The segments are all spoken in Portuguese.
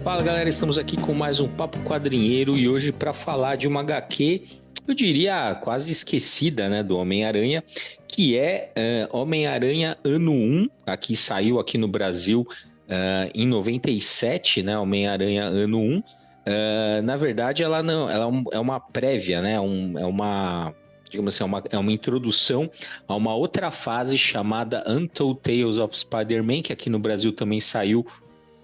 Fala galera, estamos aqui com mais um Papo Quadrinheiro e hoje para falar de uma HQ, eu diria quase esquecida, né, do Homem-Aranha, que é Homem-Aranha Ano 1, aqui saiu aqui no Brasil em 97, né, Homem-Aranha Ano 1. Na verdade, ela não, ela é uma prévia, né, digamos assim, é uma introdução a uma outra fase chamada Untold Tales of Spider-Man, que aqui no Brasil também saiu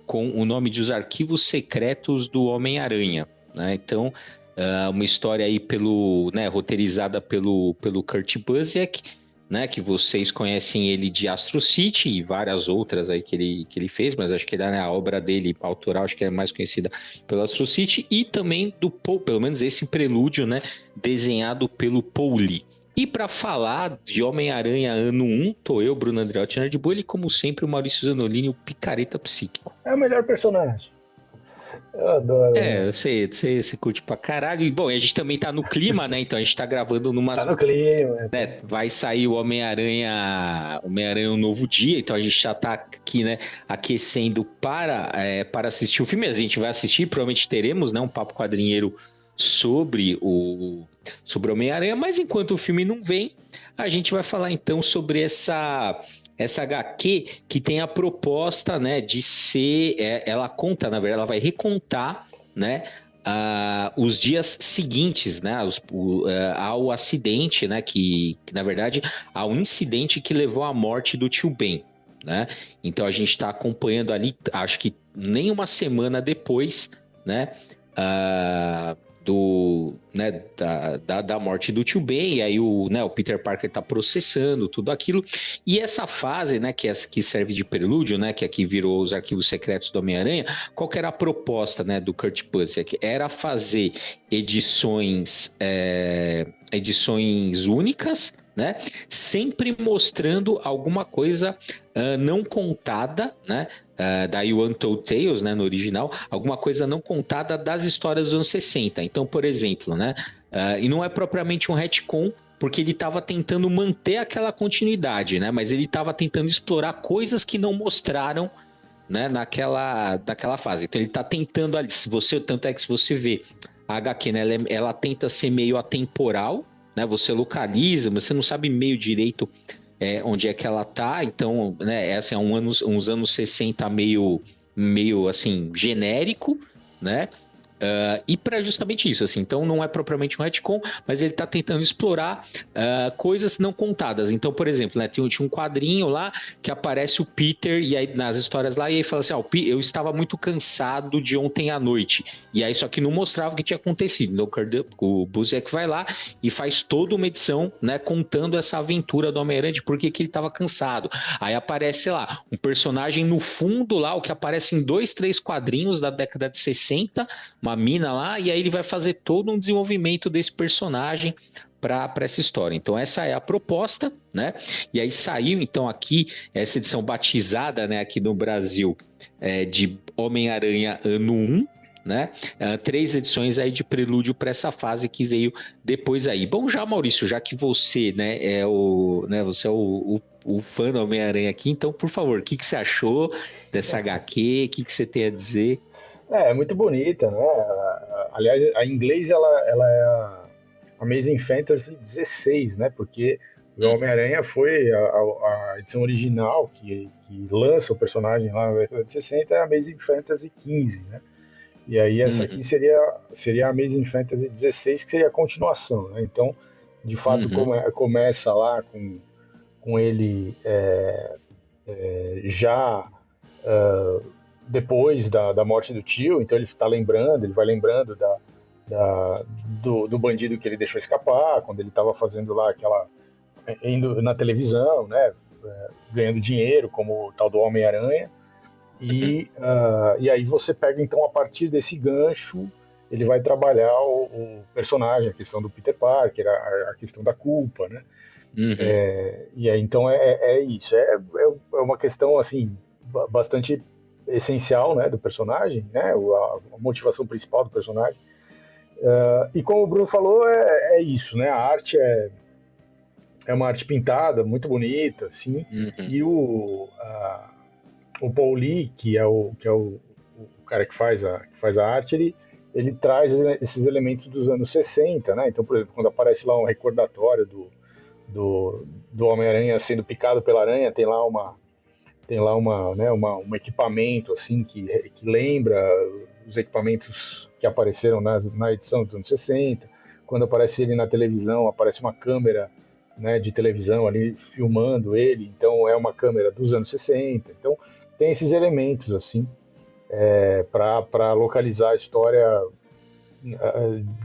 com o nome de Os Arquivos Secretos do Homem-Aranha, né? Então, uma história aí roteirizada pelo Kurt Busiek, né? Que vocês conhecem ele de Astro City e várias outras aí que ele fez, mas acho que a obra dele autoral, acho que é mais conhecida pelo Astro City, e também do Paul, pelo menos esse prelúdio, né? Desenhado pelo Paul Lee. E para falar de Homem-Aranha Ano 1, tô eu, Bruno Andreotti Nerdbull, e como sempre o Maurício Zanolini, o picareta psíquico. É o melhor personagem. Eu adoro. Eu sei, você curte pra caralho. E, bom, a gente também tá no clima, né? Então a gente tá gravando Tá no clima. né? Vai sair o Homem-Aranha Um Novo Dia, então a gente já tá aqui, né, aquecendo para assistir o filme. A gente vai assistir, provavelmente teremos, né, um papo quadrinheiro sobre o Homem-Aranha, mas enquanto o filme não vem, a gente vai falar então sobre essa HQ que tem a proposta, né, de ser, ela conta, na verdade, ela vai recontar, né, os dias seguintes, né, ao acidente, né, que na verdade, ao incidente que levou à morte do tio Ben, né? Então a gente está acompanhando ali, acho que nem uma semana depois, né, da morte do tio Ben, e aí o Peter Parker tá processando tudo aquilo, e essa fase, né, que serve de prelúdio, né, que aqui virou Os Arquivos Secretos do Homem-Aranha. Qual que era a proposta, né, do Kurt Busiek? Era fazer edições únicas, né, sempre mostrando alguma coisa não contada, né, daí o Untold Tales, né, no original, alguma coisa não contada das histórias dos anos 60. Então, por exemplo, né, e não é propriamente um retcon, porque ele estava tentando manter aquela continuidade, né, mas ele estava tentando explorar coisas que não mostraram, né, naquela fase. Então ele está tentando ali, tanto é que se você vê a HQ, né, ela tenta ser meio atemporal, né, você localiza, mas você não sabe meio direito onde é que ela tá. Então, né, essa é uns anos 60 meio assim, genérico, né? E para justamente isso, assim, então não é propriamente um retcon, mas ele tá tentando explorar coisas não contadas. Então, por exemplo, né, tinha um quadrinho lá que aparece o Peter, e aí nas histórias lá, e aí fala assim, eu estava muito cansado de ontem à noite, e aí só que não mostrava o que tinha acontecido. Então o Busiek vai lá e faz toda uma edição, né, contando essa aventura do Homem-Aranha, de por que ele estava cansado. Aí aparece, sei lá, um personagem no fundo lá, o que aparece em 2, 3 quadrinhos da década de 60, uma mina lá, e aí ele vai fazer todo um desenvolvimento desse personagem para essa história. Então essa é a proposta, né? E aí saiu então aqui essa edição batizada, né, aqui no Brasil, de Homem-Aranha Ano 1, né? 3 edições aí de prelúdio para essa fase que veio depois aí. Bom, já Maurício, já que você, né, você é o fã do Homem-Aranha aqui, então por favor, o que você achou dessa HQ? O que você tem a dizer? É muito bonita, né? Aliás, a inglês ela é a Amazing Fantasy 16, né? Porque o Homem-Aranha foi a edição original que lança o personagem lá na década de 60, é a Amazing Fantasy 15, né? E aí essa aqui seria a Amazing Fantasy 16, que seria a continuação, né? Então, de fato, começa lá com ele já depois da morte do tio, então ele vai lembrando do bandido que ele deixou escapar, quando ele estava fazendo lá indo na televisão, né, ganhando dinheiro como o tal do Homem-Aranha, e aí você pega então a partir desse gancho, ele vai trabalhar o personagem, a questão do Peter Parker, a questão da culpa, né? E aí então é isso, é uma questão assim bastante essencial, né, do personagem, né, a motivação principal do personagem. E como o Bruno falou, é isso, né, a arte é uma arte pintada, muito bonita, assim, e o Paul Lee, que é o cara que faz a arte, ele traz esses elementos dos anos 60, né? Então, por exemplo, quando aparece lá um recordatório do Homem-Aranha sendo picado pela aranha, tem lá né, um equipamento assim que lembra os equipamentos que apareceram na edição dos anos 60. Quando aparece ele na televisão, aparece uma câmera, né, de televisão ali filmando ele, então é uma câmera dos anos 60. Então tem esses elementos assim para localizar a história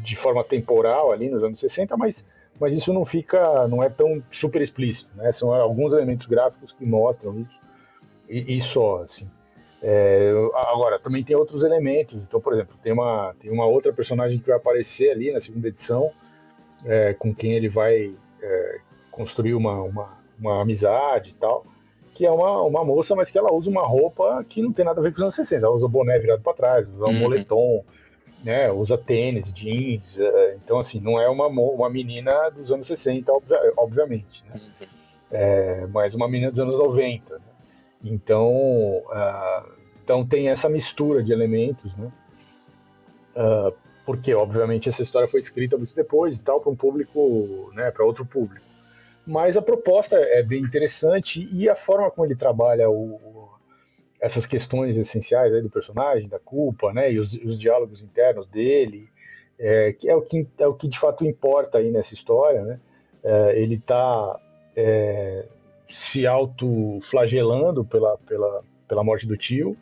de forma temporal ali nos anos 60, mas isso não é tão super explícito, né? São alguns elementos gráficos que mostram isso e só, assim. Agora, também tem outros elementos. Então, por exemplo, tem uma outra personagem que vai aparecer ali na segunda edição, com quem ele vai construir uma amizade e tal, que é uma moça, mas que ela usa uma roupa que não tem nada a ver com os anos 60. Ela usa o boné virado para trás, usa um moletom, né, usa tênis, jeans. Então, assim, não é uma menina dos anos 60, obviamente, né? Mas uma menina dos anos 90. Né? Então tem essa mistura de elementos, né? Porque, obviamente, essa história foi escrita muito depois e tal, para um público, né, para outro público. Mas a proposta é bem interessante e a forma como ele trabalha essas questões essenciais aí do personagem, da culpa, né, e os diálogos internos dele, que é o que de fato importa aí nessa história, né? Ele está se autoflagelando pela morte do tio.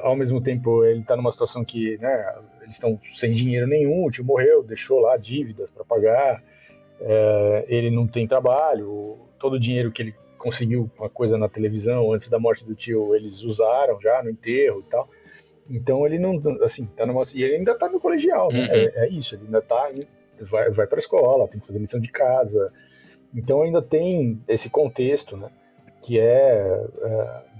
Ao mesmo tempo, ele está numa situação que, né, eles estão sem dinheiro nenhum, o tio morreu, deixou lá dívidas para pagar, ele não tem trabalho, todo o dinheiro que ele conseguiu uma coisa na televisão antes da morte do tio, eles usaram já no enterro e tal. Então ele não, assim, e ele ainda está no colegial, né? É isso, ele ainda vai para a escola, tem que fazer lição de casa. Então ainda tem esse contexto, né, que é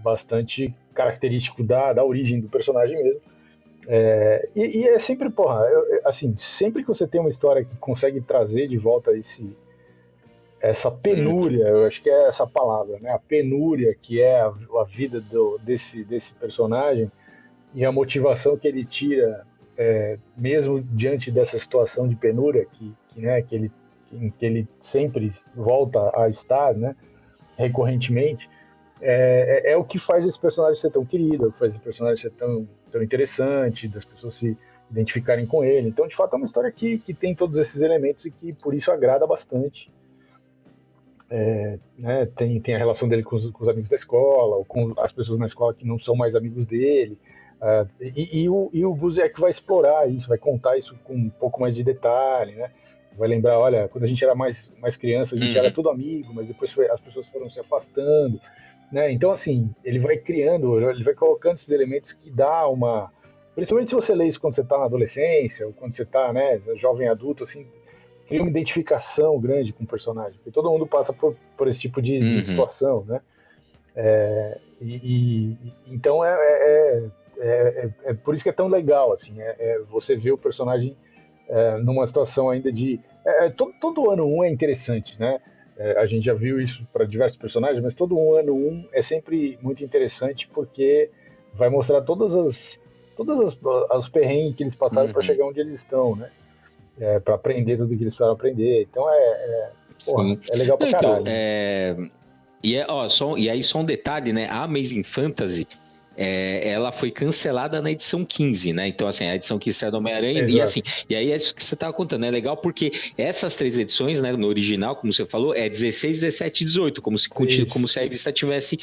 bastante característico da origem do personagem mesmo. E é sempre, assim, sempre que você tem uma história que consegue trazer de volta essa penúria, eu acho que é essa palavra, né, a penúria que é a vida desse personagem e a motivação que ele tira, mesmo diante dessa situação de penúria que ele sempre volta a estar, né, recorrentemente, é o que faz esse personagem ser tão querido, é o que faz esse personagem ser tão interessante, das pessoas se identificarem com ele. Então, de fato, é uma história que tem todos esses elementos e que, por isso, agrada bastante. Né, tem a relação dele com os amigos da escola, ou com as pessoas na escola que não são mais amigos dele. E o Busiek vai explorar isso, vai contar isso com um pouco mais de detalhe, né? Vai lembrar, olha, quando a gente era mais criança, a gente era tudo amigo, mas depois as pessoas foram se afastando, né? Então, assim, ele vai colocando esses elementos que dá principalmente se você lê isso quando você está na adolescência, ou quando você está, né, jovem adulto, assim, cria uma identificação grande com o personagem, porque todo mundo passa por esse tipo de situação, né? Então é por isso que é tão legal, assim, você vê o personagem numa situação ainda de... todo ano 1 é interessante, né? A gente já viu isso para diversos personagens, mas todo ano 1 é sempre muito interessante porque vai mostrar todos os perrengues que eles passaram para chegar onde eles estão, né? Para aprender tudo que eles precisaram aprender. Então é legal pra caralho. E aí só um detalhe, né? A Amazing Fantasy, ela foi cancelada na edição 15, né? Então, assim, a edição que estreia do Homem-Aranha, e aí é isso que você estava contando, é legal porque essas 3 edições, né, no original, como você falou, é 16, 17 e 18, como se a revista tivesse,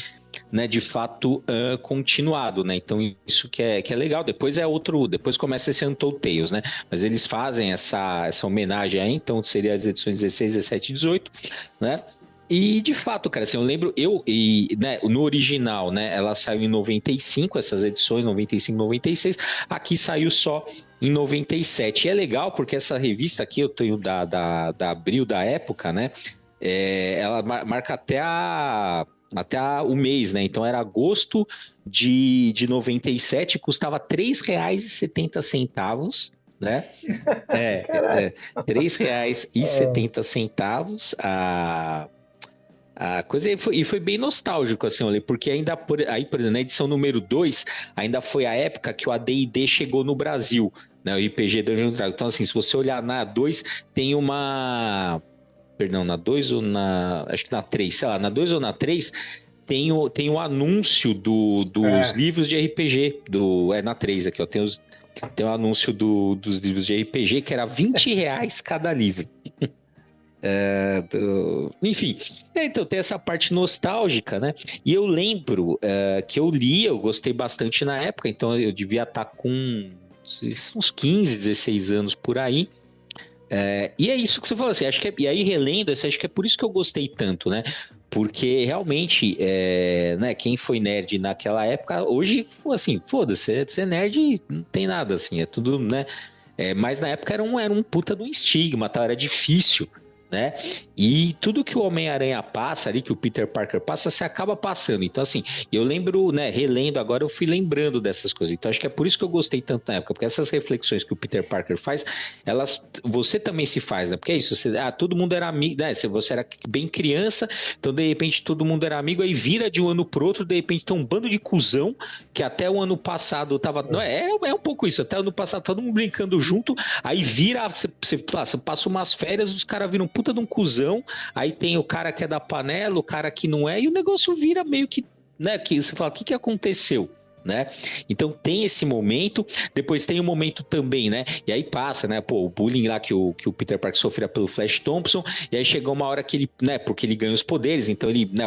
né, de fato, continuado, né? Então, isso que é legal. Depois depois começa esse Untold Tales, né? Mas eles fazem essa homenagem aí, então seria as edições 16, 17 e 18, né? E, de fato, cara, assim, eu lembro, né, no original, né, ela saiu em 95, essas edições, 95, 96, aqui saiu só em 97. E é legal porque essa revista aqui, eu tenho da Abril da época, né, ela marca até o mês, né, então era agosto de 97, custava R$ 3,70, né, R$ 3,70 a coisa e foi bem nostálgico, assim, olha, porque ainda aí, por exemplo, na edição número 2, ainda foi a época que o AD&D chegou no Brasil, né, o RPG Dungeons & Dragons. Então, assim, se você olhar na 2, tem uma... Perdão, na 2 ou na... Acho que na 3, sei lá, na 2 ou na 3, tem o anúncio dos livros de RPG, na 3 aqui, ó, tem o anúncio dos livros de RPG, que era R$ 20 cada livro. Enfim, então tem essa parte nostálgica, né? E eu lembro que eu li, eu gostei bastante na época, então eu devia estar com uns 15, 16 anos por aí. E é isso que você falou, assim, acho que e aí relendo, acho que é por isso que eu gostei tanto, né? Porque realmente, né, quem foi nerd naquela época, hoje, assim, foda-se, ser nerd não tem nada, assim, é tudo, né? Mas na época era um puta de um estigma, tá? Era difícil, né? E tudo que o Homem-Aranha passa ali, que o Peter Parker passa, você acaba passando. Então, assim, eu lembro, né, relendo agora, eu fui lembrando dessas coisas. Então, acho que é por isso que eu gostei tanto na época, porque essas reflexões que o Peter Parker faz, você também se faz, né? Porque é isso, todo mundo era amigo, né? Você era bem criança, então, de repente, todo mundo era amigo, aí vira de um ano pro outro, de repente, tem um bando de cuzão, que até o ano passado tava... Não, é um pouco isso, até o ano passado todo mundo brincando junto, aí vira, você passa umas férias, os caras viram puta de um cuzão, aí tem o cara que é da panela, o cara que não é, e o negócio vira meio que, né, que você fala, o que aconteceu? Né? Então tem esse momento, depois tem um momento também, né? E aí passa, né? Pô, o bullying lá que o Peter Parker sofria pelo Flash Thompson, e aí chegou uma hora que ele, né? Porque ele ganha os poderes, então ele, né?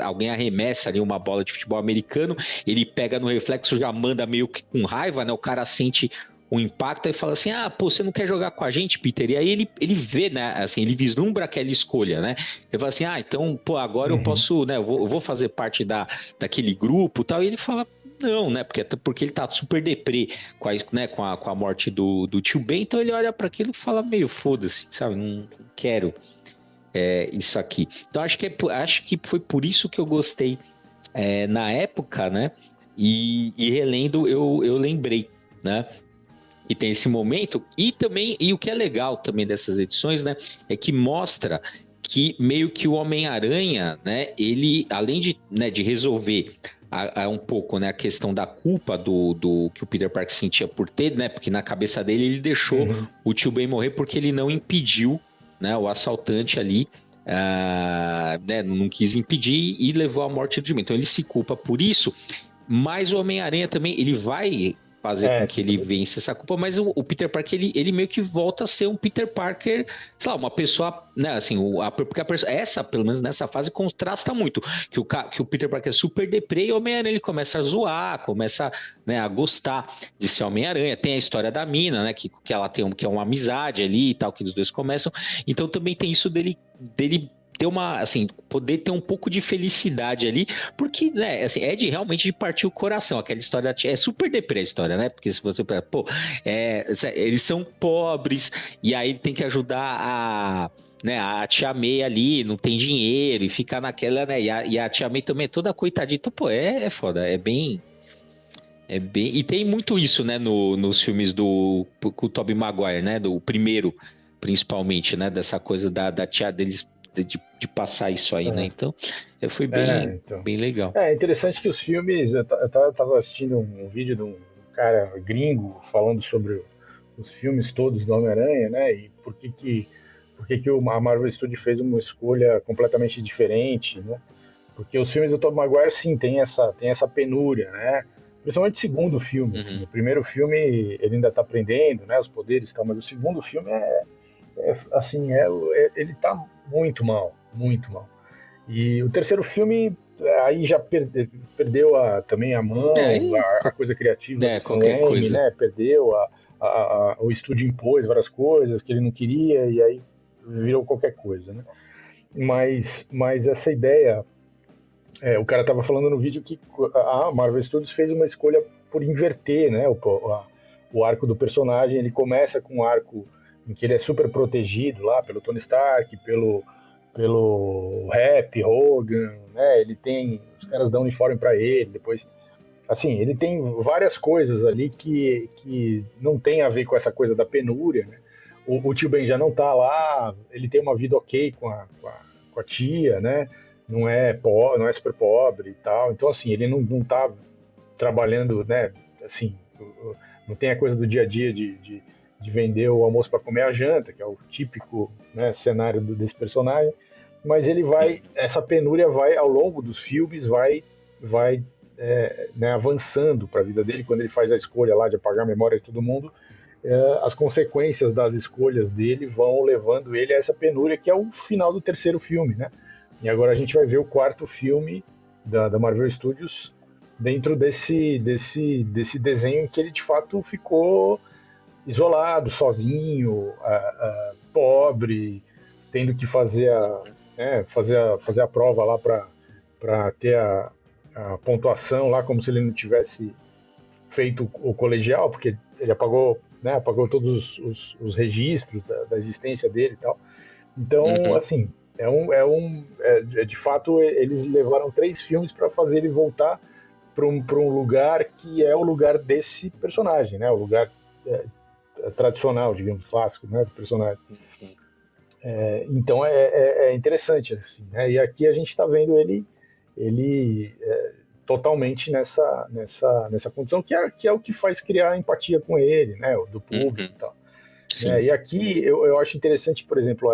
Alguém arremessa ali uma bola de futebol americano, ele pega no reflexo, já manda meio que com raiva, né? O cara sente o impacto e fala assim, pô, você não quer jogar com a gente, Peter? E aí ele vê, né, assim, ele vislumbra aquela escolha, né? Ele fala assim, então, pô, agora eu posso, né, eu vou fazer parte daquele grupo e tal, e ele fala, não, né, porque ele tá super deprê com a morte do tio Ben, então ele olha para aquilo e fala meio foda-se, sabe, não quero isso aqui. Então acho que foi por isso que eu gostei na época, né, e relendo eu lembrei, né, e tem esse momento, e o que é legal também dessas edições, né, é que mostra que meio que o Homem-Aranha, né, ele, além de resolver um pouco, né, a questão da culpa do que o Peter Parker sentia por ter, né, porque na cabeça dele ele deixou o tio Ben morrer porque ele não impediu, né, o assaltante ali, né, não quis impedir e levou à morte do tio Ben. Então ele se culpa por isso, mas o Homem-Aranha também, ele vai fazer com que ele vença essa culpa, mas o Peter Parker, ele meio que volta a ser um Peter Parker, sei lá, uma pessoa, né, assim, porque essa, pelo menos nessa fase, contrasta muito, que o Peter Parker é super deprê e o Homem-Aranha, ele começa a zoar, começa, né, a gostar de ser Homem-Aranha, tem a história da mina, né, que ela tem que é uma amizade ali e tal, que os dois começam, então também tem isso dele ter uma, assim, poder ter um pouco de felicidade ali, porque, né, assim, realmente de partir o coração, aquela história, é super deprê a história, né, porque se você, pô, eles são pobres, e aí tem que ajudar né, a Tia May ali, não tem dinheiro, e fica naquela, né, e a Tia May também é toda coitadinha, então, pô, é foda, é bem... E tem muito isso, né, nos filmes com o Tobey Maguire, né, do primeiro, principalmente, né, dessa coisa da tia deles, de passar isso aí, né, então foi bem legal. É interessante que os filmes, eu tava assistindo um vídeo de um cara gringo falando sobre os filmes todos do Homem-Aranha, né, e por que a Marvel Studios fez uma escolha completamente diferente, né, porque os filmes do Tobey Maguire, sim, tem essa penúria, né, principalmente o segundo filme, assim, o primeiro filme ele ainda tá aprendendo, né, os poderes e tal, mas o segundo filme assim, ele tá muito mal, muito mal. E o terceiro filme, aí já perdeu também a mão, a coisa criativa do Sam Raimi, né? Perdeu, o estúdio impôs várias coisas que ele não queria e aí virou qualquer coisa, né? Mas essa ideia, o cara estava falando no vídeo que a Marvel Studios fez uma escolha por inverter, né? O arco do personagem, ele começa com um arco em que ele é super protegido lá pelo Tony Stark, pelo Rap, Hogan, né? Ele tem, os caras dão uniforme para ele, depois, assim, ele tem várias coisas ali que não tem a ver com essa coisa da penúria, né? O tio Ben já não tá lá, ele tem uma vida ok com a tia, né? não é super pobre e tal. Então, assim, ele não tá trabalhando, né? Assim, não tem a coisa do dia a dia de vender o almoço para comer a janta, que é o típico, né, cenário desse personagem. Mas essa penúria vai, ao longo dos filmes, vai né, avançando para a vida dele. Quando ele faz a escolha lá de apagar a memória de todo mundo, as consequências das escolhas dele vão levando ele a essa penúria, que é o final do terceiro filme, né? E agora a gente vai ver o quarto filme da Marvel Studios dentro desse desenho em que ele de fato ficou isolado, sozinho, pobre, tendo que fazer a prova lá para ter a pontuação lá, como se ele não tivesse feito o colegial, porque ele apagou todos os registros da existência dele e tal. Então, assim, de fato, eles levaram 3 filmes para fazer ele voltar para um lugar que é o lugar desse personagem, né? O lugar tradicional, digamos, clássico, né, do personagem. Então é interessante, assim, né? E aqui a gente está vendo ele totalmente nessa condição, que é o que faz criar empatia com ele, né, do público e tal. E aqui eu acho interessante, por exemplo,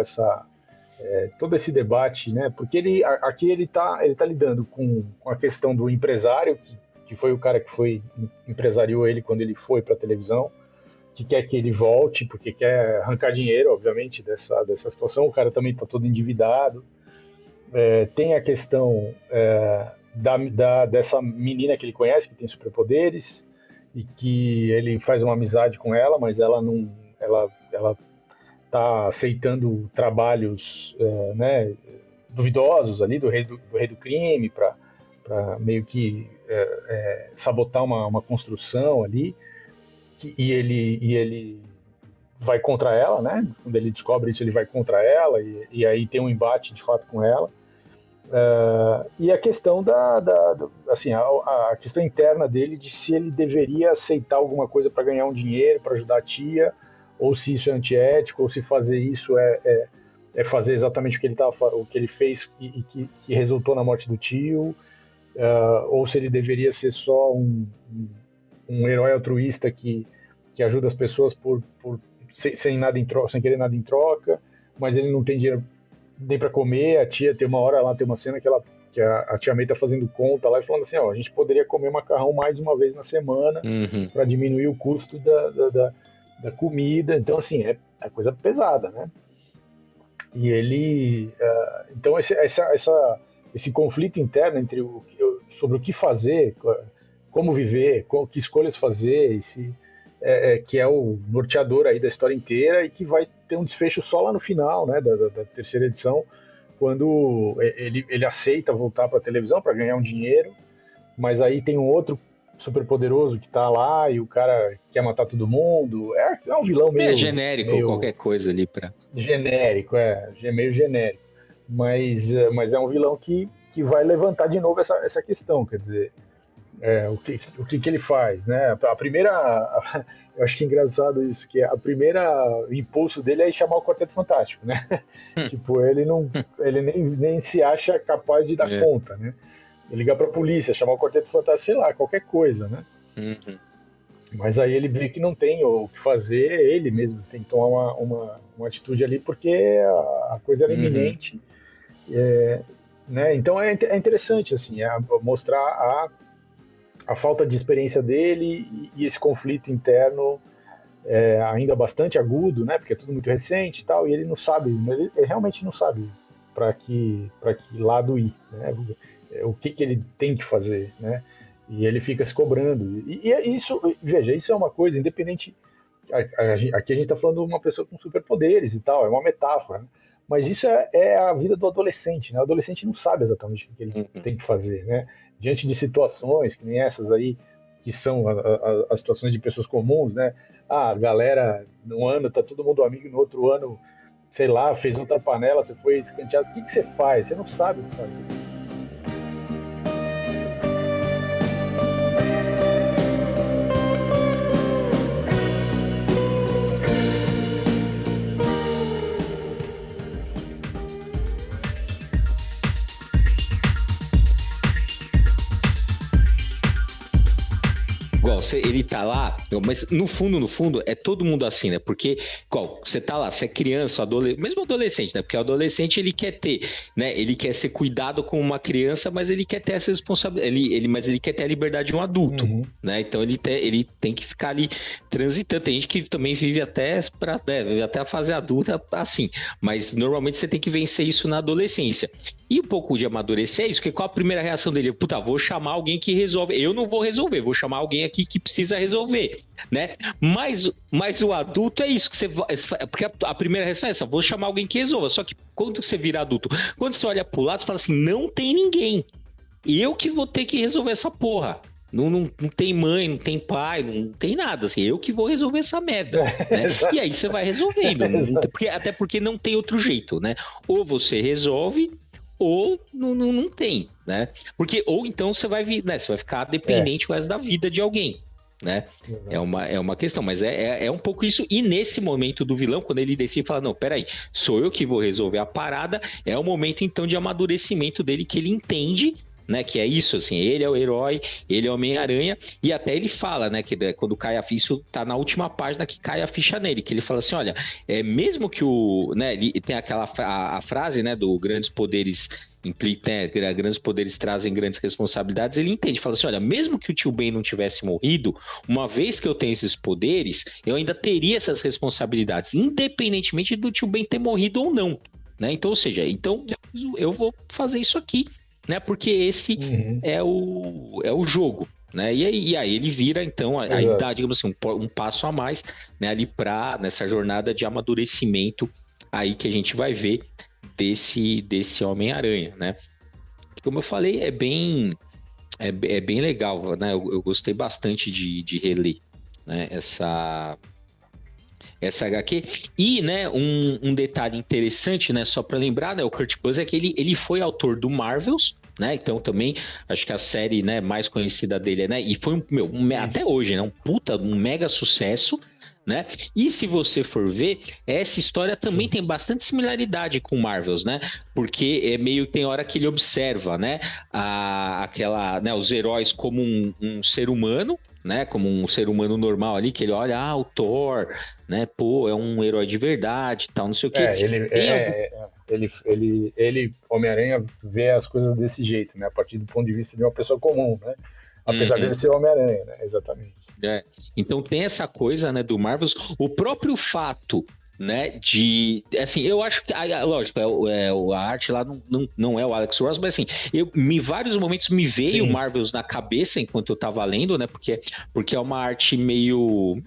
todo esse debate, né, porque aqui ele tá lidando com a questão do empresário, que foi o cara que empresariou ele quando ele foi para a televisão, que quer que ele volte, porque quer arrancar dinheiro, obviamente, dessa situação. O cara também está todo endividado. Tem a questão dessa menina que ele conhece, que tem superpoderes, e que ele faz uma amizade com ela, mas ela não, ela está aceitando trabalhos né, duvidosos ali do rei do crime, para meio que sabotar uma construção ali, e ele vai contra ela, né? Quando ele descobre isso, ele vai contra ela, e aí tem um embate de fato com ela. E a questão assim, a questão interna dele, de se ele deveria aceitar alguma coisa para ganhar um dinheiro, para ajudar a tia, ou se isso é antiético, ou se fazer isso é fazer exatamente o que ele fez e que resultou na morte do tio, ou se ele deveria ser só um herói altruísta que ajuda as pessoas sem nada em troca, sem querer nada em troca, mas ele não tem dinheiro nem para comer. A tia tem uma cena que a tia May tá fazendo conta lá e falando assim, a gente poderia comer macarrão mais uma vez na semana para diminuir o custo da comida. Então, assim, é coisa pesada, né? E ele... então, esse conflito interno sobre o que fazer, como viver, que escolhas fazer, que é o norteador aí da história inteira, e que vai ter um desfecho só lá no final, né, da terceira edição, quando ele aceita voltar para a televisão para ganhar um dinheiro, mas aí tem um outro super poderoso que tá lá e o cara quer matar todo mundo. É um vilão meio... genérico, qualquer coisa ali para... Genérico, meio genérico. Mas é um vilão que vai levantar de novo essa questão, quer dizer... o que ele faz, né? Eu acho que é engraçado isso, que a primeira impulso dele é chamar o Quarteto Fantástico, né? Tipo, ele nem se acha capaz de dar conta, né? Ele ligar pra polícia, chamar o Quarteto Fantástico, sei lá, qualquer coisa, né? Mas aí ele vê que não tem o que fazer, ele mesmo tem que tomar uma atitude ali, porque a coisa era iminente. Né? Então é interessante, assim, mostrar a falta de experiência dele e esse conflito interno ainda bastante agudo, né? Porque é tudo muito recente e tal, e ele não sabe, ele realmente não sabe para que lado ir, né? O que ele tem que fazer, né? E ele fica se cobrando. E isso, veja, isso é uma coisa independente. Aqui a gente está falando de uma pessoa com superpoderes e tal, é uma metáfora, né? Mas isso é a vida do adolescente, né? O adolescente não sabe exatamente o que ele tem que fazer, né? Diante de situações que nem essas aí, que são as situações de pessoas comuns, né? A galera, num ano tá todo mundo amigo, no outro ano, sei lá, fez outra panela, você foi escanteado. O que você faz? Você não sabe o que fazer. igual, ele tá lá, mas no fundo, é todo mundo assim, né? Porque, igual, você tá lá, você é criança, mesmo adolescente, né? Porque o adolescente, ele quer ter, né? Ele quer ser cuidado como uma criança, mas ele quer ter essa responsabilidade, mas ele quer ter a liberdade de um adulto, né? Então ele tem que ficar ali transitando. Tem gente que também vive vive até a fase adulta assim, mas normalmente você tem que vencer isso na adolescência. E um pouco de amadurecer é isso, porque qual a primeira reação dele? Puta, vou chamar alguém que resolve. Eu não vou resolver, vou chamar alguém aqui que precisa resolver, né? Mas o adulto é isso, que você, porque a primeira reação é essa, vou chamar alguém que resolva. Só que quando você vira adulto, quando você olha pro lado, você fala assim, não tem ninguém. E eu que vou ter que resolver essa porra. Não tem mãe, não tem pai, não tem nada, assim, eu que vou resolver essa merda, né? E aí você vai resolvendo, até porque não tem outro jeito, né? Ou você resolve, ou não tem, né? Porque, ou então você vai ficar dependente quase da vida de alguém, né? É uma questão, mas é um pouco isso. E nesse momento do vilão, quando ele decide falar, não, peraí, sou eu que vou resolver a parada, é o momento então de amadurecimento dele, que ele entende, né, que é isso, assim, ele é o herói, ele é o Homem-Aranha, e até ele fala, né, que quando cai a ficha, isso tá na última página que cai a ficha nele, que ele fala assim, olha, mesmo que né, ele tem aquela a frase, né, do grandes poderes grandes poderes trazem grandes responsabilidades, ele entende, fala assim, olha, mesmo que o tio Ben não tivesse morrido, uma vez que eu tenho esses poderes, eu ainda teria essas responsabilidades, independentemente do tio Ben ter morrido ou não, né, então, ou seja, eu vou fazer isso aqui, né? Porque esse é o jogo, né? E aí ele vira, então, aí dá, digamos assim, um passo a mais, né? Ali nessa jornada de amadurecimento aí que a gente vai ver desse Homem-Aranha, né? Como eu falei, é bem legal, né? Eu gostei bastante de reler, né? Essa HQ. E, né, um detalhe interessante, né, só para lembrar, né, o Kurt Busiek, ele foi autor do Marvels, né, então também, acho que a série, né, mais conhecida dele, né, e foi até hoje, né, um mega sucesso, né, e se você for ver, essa história também tem bastante similaridade com Marvels, né, porque meio que tem hora que ele observa, né, os heróis como um ser humano, né, como um ser humano normal ali, que ele olha, o Thor, né, pô, é um herói de verdade, tal, não sei o quê. Ele Homem-Aranha, vê as coisas desse jeito, né, a partir do ponto de vista de uma pessoa comum, né, apesar dele ser Homem-Aranha, né, exatamente. Então tem essa coisa, né, do Marvels, o próprio fato, né, assim, eu acho que, lógico, a arte lá não é o Alex Ross, mas assim, vários momentos me veio o Marvels na cabeça enquanto eu tava lendo, né, porque é uma arte meio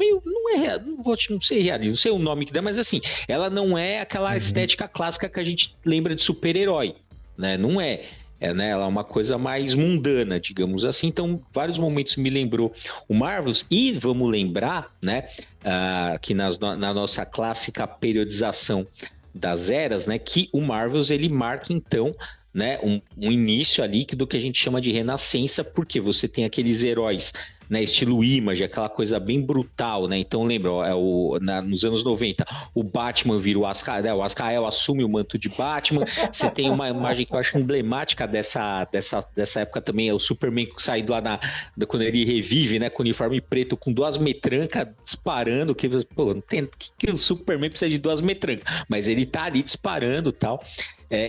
não sei realista, não sei o nome que dá, mas assim, ela não é aquela estética clássica que a gente lembra de super-herói, né, não é. Né, ela é uma coisa mais mundana, digamos assim. Então, vários momentos me lembrou o Marvels. E vamos lembrar, né, que na nossa clássica periodização das eras, né, que o Marvels ele marca então, né, um início ali do que a gente chama de renascença, porque você tem aqueles heróis, né, estilo Image, aquela coisa bem brutal, né? Então lembra, nos anos 90, o Batman vira o Azrael, né? O Azrael assume o manto de Batman. Você tem uma imagem que eu acho emblemática dessa época também, é o Superman que sai lá quando ele revive, né, com o uniforme preto, com 2 metrancas disparando, que não tem que o Superman precisa de 2 metrancas, mas ele tá ali disparando e tal.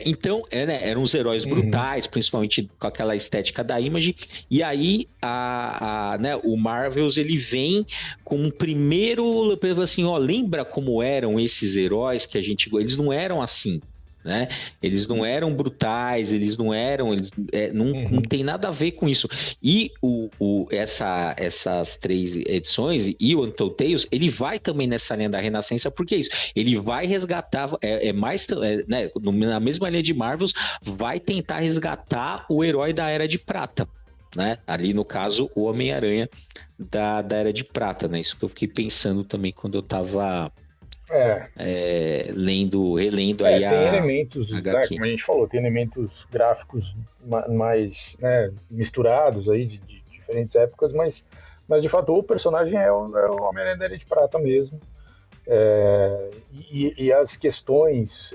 Então, né, eram os heróis brutais, principalmente com aquela estética da Image, e aí né, o Marvels ele vem com um primeiro, assim, lembra como eram esses heróis que eles não eram assim, né? Eles não eram brutais, não tem nada a ver com isso. E essas 3 edições e o Untold Tales, ele vai também nessa linha da Renascença, porque é isso, ele vai resgatar, né, na mesma linha de Marvels, vai tentar resgatar o herói da Era de Prata, né? Ali no caso, o Homem-Aranha da Era de Prata, né? Isso que eu fiquei pensando também quando eu tava relendo aí tem elementos, né, como a gente falou, tem elementos gráficos mais, né, misturados aí de diferentes épocas, mas de fato o personagem é o Homem-Aranha da Era de Prata mesmo. E as questões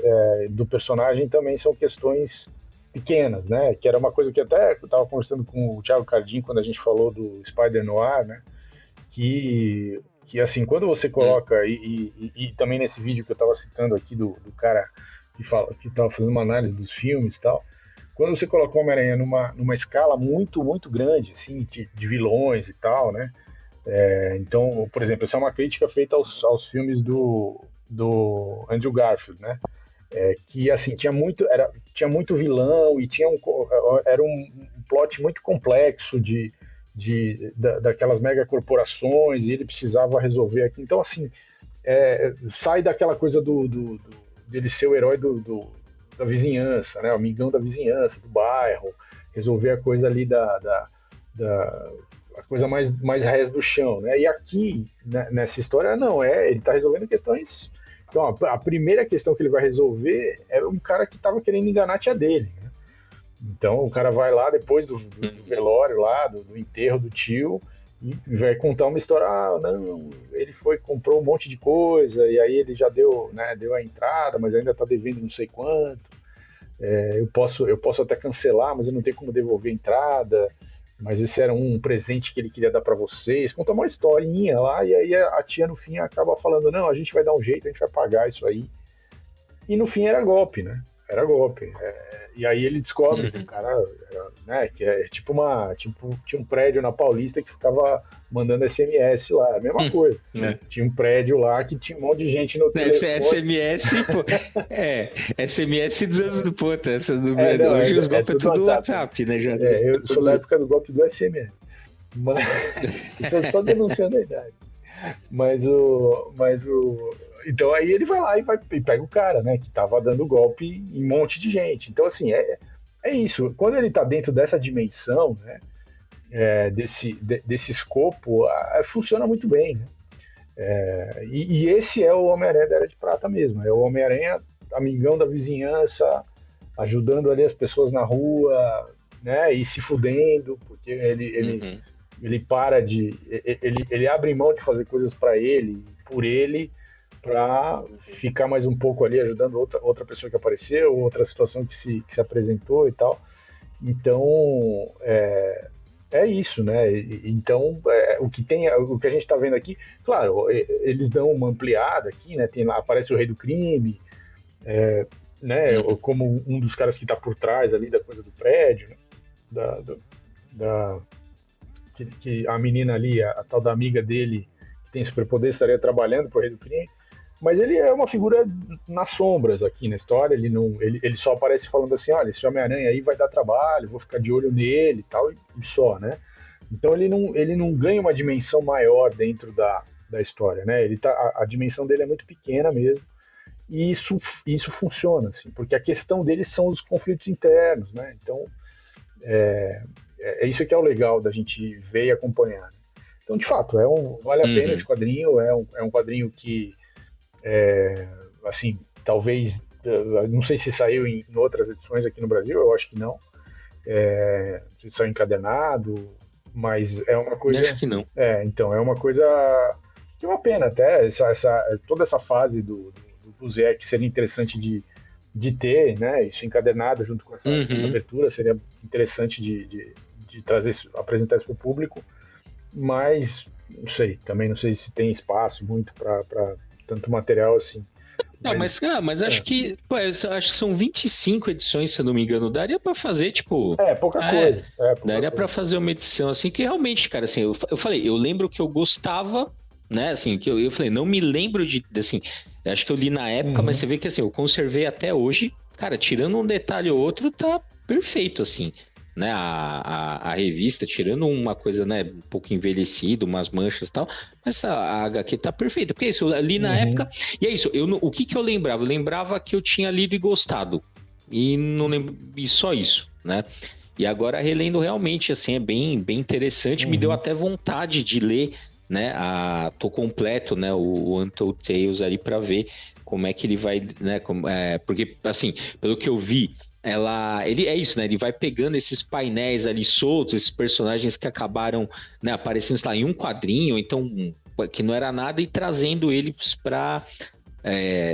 do personagem também são questões pequenas, né, que era uma coisa que até eu estava conversando com o Thiago Cardim quando a gente falou do Spider Noir, né, que assim, quando você coloca, e também nesse vídeo que eu estava citando aqui do cara que estava fazendo uma análise dos filmes e tal, quando você coloca o Homem-Aranha numa escala muito, muito grande, assim, de vilões e tal, né? Então, por exemplo, essa é uma crítica feita aos filmes do Andrew Garfield, né? Que assim tinha muito vilão e era um plot muito complexo daquelas megacorporações e ele precisava resolver aqui. Então, assim, sai daquela coisa dele ser o herói da vizinhança, né? O amigão da vizinhança, do bairro, resolver a coisa ali a coisa mais rés do chão, né? E aqui, né, nessa história, não, ele está resolvendo questões. Então, a primeira questão que ele vai resolver é um cara que estava querendo enganar a tia dele, né? Então, o cara vai lá depois do velório lá, do enterro do tio, e vai contar uma história. Não, ele comprou um monte de coisa, e aí ele já deu a entrada, mas ainda está devendo não sei quanto. Eu posso até cancelar, mas eu não tenho como devolver a entrada, mas esse era um presente que ele queria dar para vocês. Conta uma historinha lá, e aí a tia no fim acaba falando, não, a gente vai dar um jeito, a gente vai pagar isso aí. E no fim era golpe, né? Era golpe. E aí ele descobre que o cara, né, que tinha um prédio na Paulista que ficava mandando SMS lá, a mesma coisa. Tinha um prédio lá que tinha um monte de gente no telefone. SMS, pô, SMS dos anos do puta, hoje os golpes é tudo WhatsApp, né? Eu sou da época do golpe do SMS. Mas, isso é só denunciando a idade. Então aí ele vai lá e pega o cara, né, que tava dando golpe em um monte de gente. Então, assim, é isso. Quando ele tá dentro dessa dimensão, né, desse escopo, funciona muito bem, né? E esse é o Homem-Aranha da Era de Prata mesmo. É o Homem-Aranha amigão da vizinhança, ajudando ali as pessoas na rua, né, e se fudendo, porque ele para ele abre mão de fazer coisas para ele, por ele, para ficar mais um pouco ali ajudando outra pessoa que apareceu, outra situação que se apresentou e tal. Então, é isso, né? Então, o que a gente está vendo aqui, claro, eles dão uma ampliada aqui, né? Aparece o Rei do Crime, né? Como um dos caras que está por trás ali da coisa do prédio, né? Que a menina ali, a tal da amiga dele, que tem superpoder, estaria trabalhando pro Rei do Crime, mas ele é uma figura nas sombras aqui na história, ele só aparece falando assim, olha, esse Homem-Aranha aí vai dar trabalho, vou ficar de olho nele e tal, e só, né? Então ele não ganha uma dimensão maior dentro da história, né? A dimensão dele é muito pequena mesmo, e isso funciona, assim, porque a questão dele são os conflitos internos, né? Então, isso que é o legal da gente ver e acompanhar. Então, de fato, vale a pena esse quadrinho, é um quadrinho que, assim, talvez, não sei se saiu em outras edições aqui no Brasil, eu acho que não, se saiu encadernado, mas é uma coisa... Eu acho que não. Então, é uma coisa que é uma pena até, toda essa fase do Zé, que seria interessante de ter, né, isso encadernado junto com essa abertura, seria interessante de apresentar isso para o público, mas não sei se tem espaço muito para tanto material assim. Não, mas acho que são 25 edições, se eu não me engano, daria para fazer, tipo... pouca coisa. Daria para fazer uma edição assim, que realmente, cara, assim, eu falei, eu lembro que eu gostava, né, assim, que eu falei, não me lembro assim, acho que eu li na época, mas você vê que, assim, eu conservei até hoje, cara, tirando um detalhe ou outro, tá perfeito, assim, né, a revista, tirando uma coisa, né, um pouco envelhecida, umas manchas e tal, mas a HQ tá perfeita, porque isso, eu li na época, e é isso, o que eu lembrava? Eu lembrava que eu tinha lido e gostado, e não lembro, e só isso, né, e agora relendo realmente, assim, é bem, bem interessante, me deu até vontade de ler, né, tô completo, né, o Untold Tales ali para ver como é que ele vai, né, porque, assim, pelo que eu vi, ele é isso, né? Ele vai pegando esses painéis ali soltos, esses personagens que acabaram, né, aparecendo, sei lá, em um quadrinho, então que não era nada, e trazendo eles para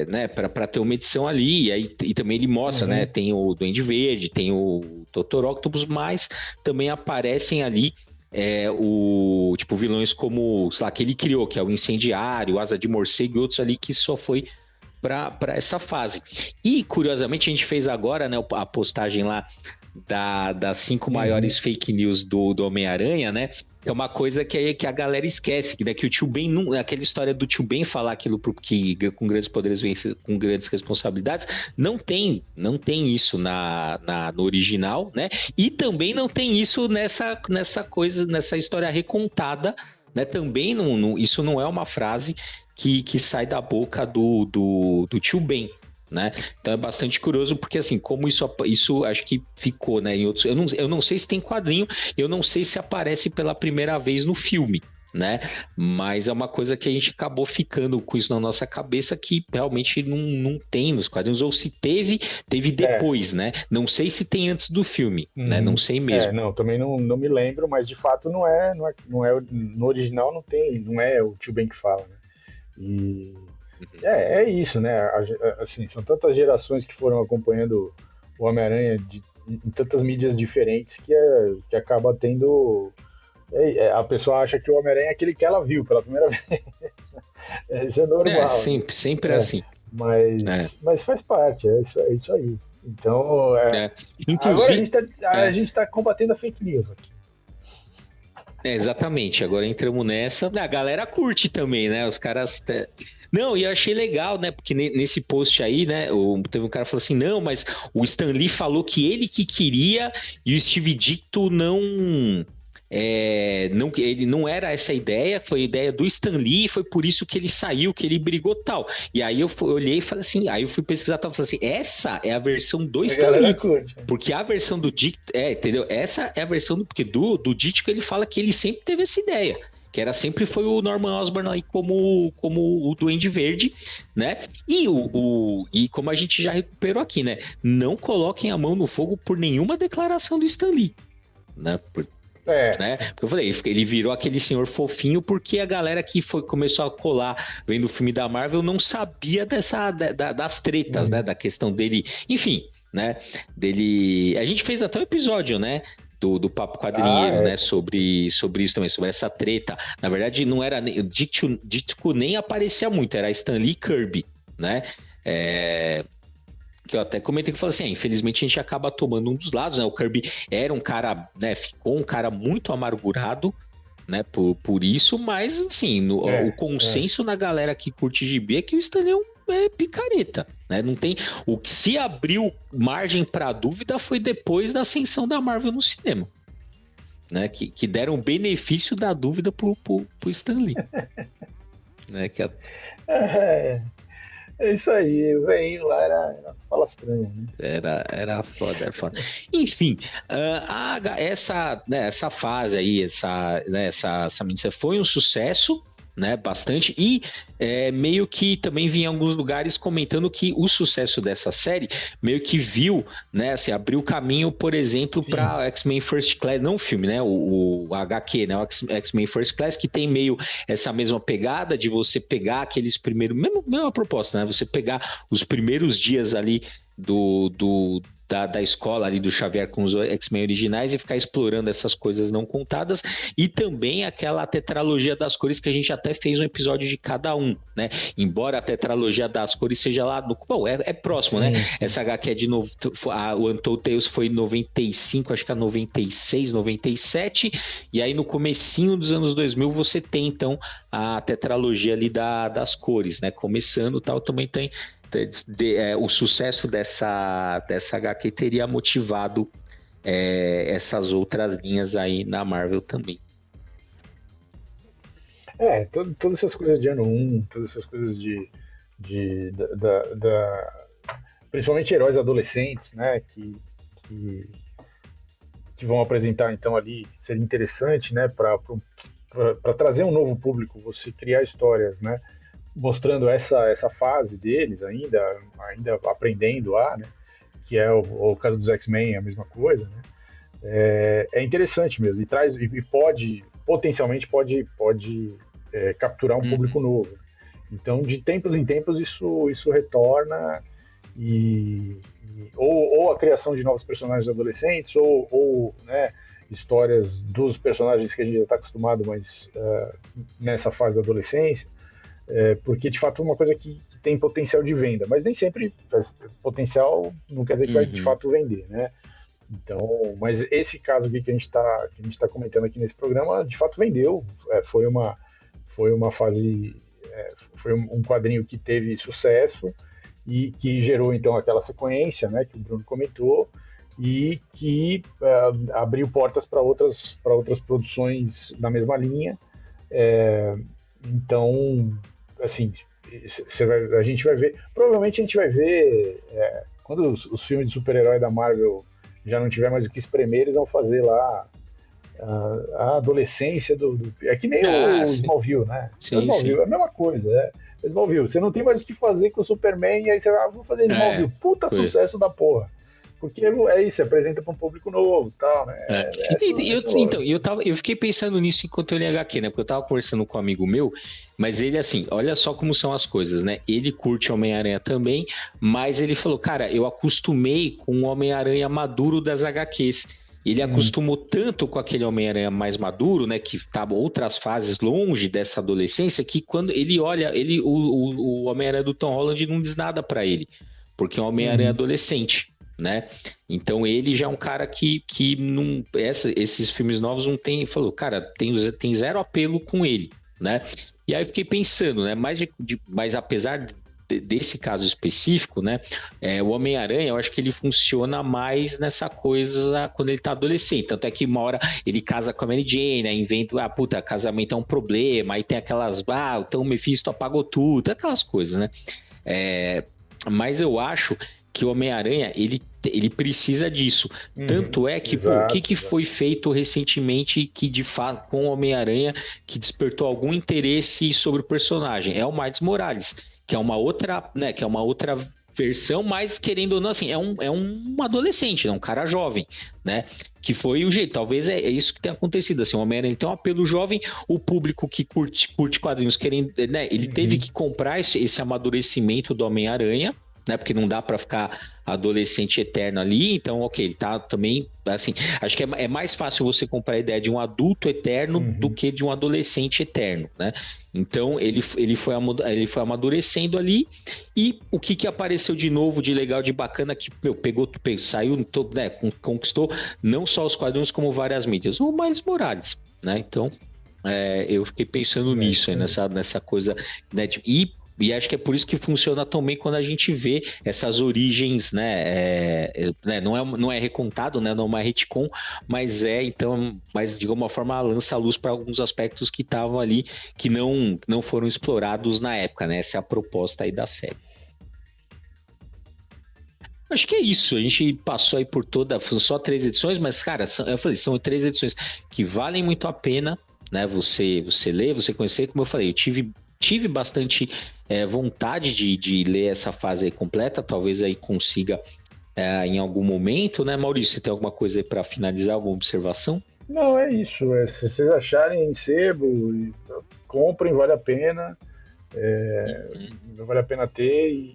né, para ter uma edição ali, e também ele mostra, né? Tem o Duende Verde, tem o Dr. Octopus, mas também aparecem ali tipo, vilões como, sei lá, que ele criou, que é o Incendiário, o Asa de Morcego e outros ali que só foi para essa fase. E, curiosamente, a gente fez agora, né, a postagem lá das 5 maiores fake news do Homem-Aranha, né? É uma coisa que a galera esquece, né? Que o Tio Ben, aquela história do Tio Ben falar aquilo que com grandes poderes vem com grandes responsabilidades, não tem isso no original, né? E também não tem isso nessa coisa, nessa história recontada, né? Também isso não é uma frase que sai da boca do Tio Ben, né? Então é bastante curioso porque assim, como isso acho que ficou, né, em outros, eu não sei se tem quadrinho, eu não sei se aparece pela primeira vez no filme, né? Mas é uma coisa que a gente acabou ficando com isso na nossa cabeça que realmente não tem nos quadrinhos, ou se teve depois, né? Não sei se tem antes do filme, né? Não sei mesmo. Não, também não me lembro, mas de fato não é no original não é o Tio Ben que fala, né? E é isso, né? Assim, são tantas gerações que foram acompanhando o Homem-Aranha em tantas mídias diferentes que acaba tendo. A pessoa acha que o Homem-Aranha é aquele que ela viu pela primeira vez. Isso é normal. Sempre assim. Mas faz parte, é isso aí. Então, Inclusive, agora a gente tá combatendo a fake news aqui. Exatamente, agora entramos nessa. A galera curte também, né? Os caras. Não, e eu achei legal, né? Porque nesse post aí, né? Teve um cara que falou assim: não, mas o Stan Lee falou que ele que queria e o Steve Ditko não. Ele não era essa ideia, foi a ideia do Stan Lee, foi por isso que ele saiu, que ele brigou tal. E aí eu olhei e falei assim, aí eu fui pesquisar e falei assim, essa é a versão do Stan Lee, porque a versão do Ditko, entendeu? Essa é a versão porque do Ditko ele fala que ele sempre teve essa ideia, que sempre foi o Norman Osborn aí como o Duende Verde, né? E como a gente já recuperou aqui, né? Não coloquem a mão no fogo por nenhuma declaração do Stan Lee, né? Né? Porque eu falei, ele virou aquele senhor fofinho porque a galera que começou a colar vendo o filme da Marvel não sabia das tretas, né? Da questão dele, enfim, né? Dele. A gente fez até um episódio, né? Do Papo Quadrinheiro, né? Sobre isso também, sobre essa treta. Na verdade, não era. O Ditko nem aparecia muito, era Stan Lee e Kirby, né? Que eu até comentei que eu falei assim, infelizmente a gente acaba tomando um dos lados, né? O Kirby era um cara, né? Ficou um cara muito amargurado, né? Por isso, mas assim, o consenso na galera que curte gibi é que o Stan Lee é picareta, né? Não tem. O que se abriu margem para dúvida foi depois da ascensão da Marvel no cinema, né? Que deram o benefício da dúvida pro Stan Lee. Né? É isso aí, o velhinho lá era falastrão, né? Era foda. Enfim, essa fase aí, essa minissérie foi um sucesso, né? Bastante. E meio que também vi em alguns lugares comentando que o sucesso dessa série meio que viu, né? Assim, abriu caminho, por exemplo, para X-Men First Class, não o filme, né? O HQ, né? O X-Men First Class, que tem meio essa mesma pegada de você pegar aqueles primeiros. Mesma proposta, né? Você pegar os primeiros dias ali da escola ali do Xavier com os X-Men originais e ficar explorando essas coisas não contadas, e também aquela tetralogia das cores que a gente até fez um episódio de cada um, né? Embora a tetralogia das cores seja lá no... Bom, é próximo, né? Essa HQ é de novo, o Untold Tales foi em 95, acho que é 96, 97, e aí no comecinho dos anos 2000 você tem então a tetralogia ali das cores, né? Começando tal, também tem o sucesso dessa HQ teria motivado essas outras linhas aí na Marvel também. Todas essas coisas de ano 1, todas essas coisas principalmente heróis adolescentes, né, que vão apresentar então ali, seria interessante, né, para trazer um novo público, você criar histórias, né, mostrando essa fase deles ainda aprendendo né? Que é o caso dos X-Men, a mesma coisa, né? É interessante mesmo, e potencialmente pode capturar um público novo. Então, de tempos em tempos, isso retorna, ou a criação de novos personagens adolescentes, ou né, histórias dos personagens que a gente já está acostumado, mas nessa fase da adolescência, porque de fato é uma coisa que tem potencial de venda, mas nem sempre potencial não quer dizer que vai de fato vender, né? Então, mas esse caso aqui que a gente tá comentando aqui nesse programa, de fato vendeu, foi uma fase, foi um quadrinho que teve sucesso e que gerou então aquela sequência, né, que o Bruno comentou, e que abriu portas para outras produções na mesma linha. Então, assim, a gente vai ver, provavelmente a gente vai ver, quando os filmes de super-herói da Marvel já não tiver mais o que espremer, eles vão fazer lá a adolescência é que nem o Smallville, né? Sim, Smallville sim. é a mesma coisa, né? Smallville, você não tem mais o que fazer com o Superman, e aí você vai, vou fazer Smallville, puta sucesso da porra. Porque é isso, apresenta para um público novo e tal, né? Então, eu fiquei pensando nisso enquanto eu li HQ, né? Porque eu tava conversando com um amigo meu, mas ele, assim, olha só como são as coisas, né? Ele curte Homem-Aranha também, mas ele falou, cara, eu acostumei com o Homem-Aranha maduro das HQs. Ele acostumou tanto com aquele Homem-Aranha mais maduro, né? Que tava outras fases longe dessa adolescência, que quando ele olha, o Homem-Aranha do Tom Holland não diz nada pra ele, porque é um Homem-Aranha adolescente, né? Então ele já é um cara que não, esses filmes novos não tem, falou, cara, tem zero apelo com ele, né? E aí eu fiquei pensando, né? Mas apesar desse caso específico, né? O Homem-Aranha, eu acho que ele funciona mais nessa coisa quando ele tá adolescente. Tanto é que uma hora ele casa com a Mary Jane, aí inventa, puta, casamento é um problema, aí tem aquelas, então o Mephisto apagou tudo, aquelas coisas, né? Mas eu acho que o Homem-Aranha, ele precisa disso. Tanto é que, o que foi feito recentemente que, de fato, com o Homem-Aranha, que despertou algum interesse sobre o personagem? É o Miles Morales, que é uma outra, né, que é uma outra versão, mas querendo ou não, assim, é um adolescente, né, um cara jovem, né? Que foi o jeito, talvez é isso que tem acontecido, assim, o Homem-Aranha tem um apelo jovem, o público que curte quadrinhos querendo, né, ele teve que comprar esse amadurecimento do Homem-Aranha, né? Porque não dá para ficar adolescente eterno ali, então, ok, ele tá também, assim, acho que é mais fácil você comprar a ideia de um adulto eterno do que de um adolescente eterno, né? Então, ele foi amadurecendo ali, e o que apareceu de novo, de legal, de bacana, que saiu, né, conquistou não só os quadrinhos, como várias mídias, o Miles Morales, né? Então, eu fiquei pensando nisso, nessa coisa, né, e acho que é por isso que funciona tão bem quando a gente vê essas origens, né? Não é recontado, né? Não é uma retcon, mas de alguma forma lança a luz para alguns aspectos que estavam ali, que não foram explorados na época, né? Essa é a proposta aí da série. Acho que é isso, a gente passou aí por só 3 edições, mas, cara, eu falei, são 3 edições que valem muito a pena, né? Você ler, você conhecer, como eu falei, eu tive bastante vontade de ler essa fase aí completa, talvez aí consiga em algum momento, né, Maurício? Você tem alguma coisa aí para finalizar, alguma observação? Não, é isso. Se vocês acharem em sebo, comprem, vale a pena. Vale a pena ter.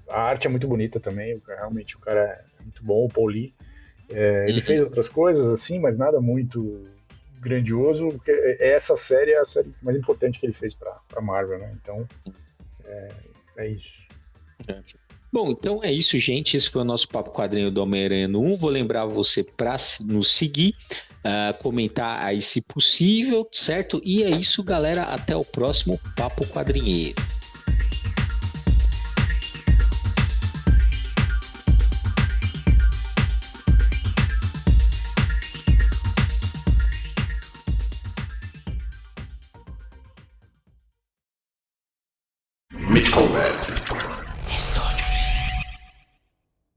A arte é muito bonita também. Realmente o cara é muito bom, o Paul Lee. Ele fez outras coisas assim, mas nada muito grandioso, porque essa série é a série mais importante que ele fez para Marvel, né? Então, é isso. Bom, então é isso, gente. Esse foi o nosso Papo Quadrinho do Homem-Aranha no 1. Vou lembrar você para nos seguir, comentar aí se possível, certo? E é isso, galera. Até o próximo Papo Quadrinheiro. Mid-Combat.